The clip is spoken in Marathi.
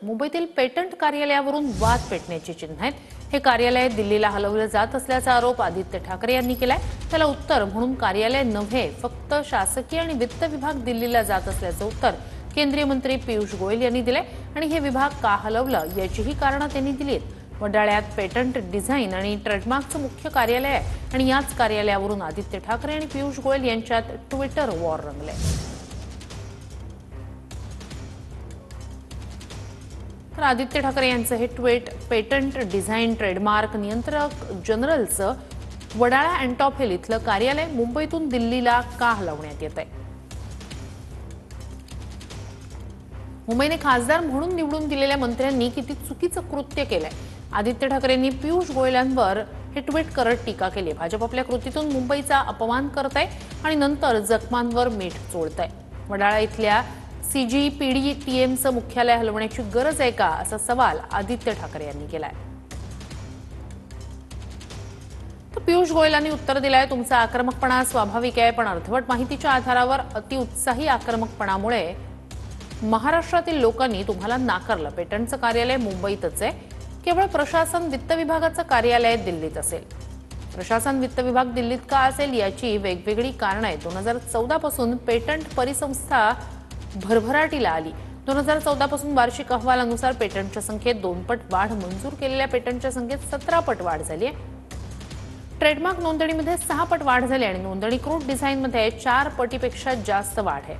मुंबईतील पेटंट कार्यालयावरून वाद पेटण्याची चिन्ह आहेत। हे कार्यालय दिल्लीला हलवलं जात असल्याचा आरोप आदित्य ठाकरे यांनी केलाय। त्याला उत्तर म्हणून कार्यालय नव्हे, फक्त शासकीय आणि वित्त विभाग दिल्लीला जात असल्याचं उत्तर केंद्रीय मंत्री पियुष गोयल यांनी दिले आणि हे विभाग का हलवलं याचीही कारणं त्यांनी दिली आहेत। वडाळ्यात पेटंट डिझाइन आणि ट्रेडमार्कचं मुख्य कार्यालय आहे आणि याच कार्यालयावरून आदित्य ठाकरे आणि पियुष गोयल यांच्यात ट्विटर वॉर रंगले। तर आदित्य ठाकरे यांचं हे ट्विट पेटंट डिझाइन ट्रेडमार्क नियंत्रक जनरलचं वडाळा एंटॉप हिल इथलं कार्यालय मुंबईतून दिल्लीला का हलवण्यात येत आहे। मुंबईने खासदार म्हणून निवडून दिलेल्या मंत्र्यांनी किती चुकीचं कृत्य केलंय। आदित्य ठाकरेंनी पियुष गोयलांवर हे ट्विट करत टीका केली। भाजप आपल्या कृतीतून मुंबईचा अपमान करत आहे आणि नंतर जखमांवर मीठ चोळत आहे। वडाळा इथल्या CGPDTMचं मुख्यालय हलवण्याची गरज आहे का असा सवाल आदित्य ठाकरे यांनी केलाय। तर पियुष गोयलांनी उत्तर दिलंय, तुमचा आक्रमकपणा स्वाभाविक आहे, पण अर्धवट माहितीच्या आधारावर अतिउत्साही आक्रमकपणामुळे महाराष्ट्रातील लोकांनी तुम्हाला नाकारलं। पेटंटचं कार्यालय मुंबईतच आहे, केवळ प्रशासन वित्त विभागाचं कार्यालय दिल्लीत असेल। प्रशासन वित्त विभाग दिल्लीत का असेल याची वेगवेगळी कारणं आहेत। 2014 पासून पेटंट परिसंस्था भरभराटीला आली। 2014 पासून वार्षिक अहवालानुसार पेटंटच्या संख्येत 2 पट वाढ, मंजूर केलेल्या पेटंटच्या संख्येत 17 पट वाढ झाली आहे। ट्रेडमार्क नोंदणीमध्ये 6 पट वाढ झाली आणि नोंदणीकृत डिझाईनमध्ये 4 पटीपेक्षा जास्त वाढ आहे।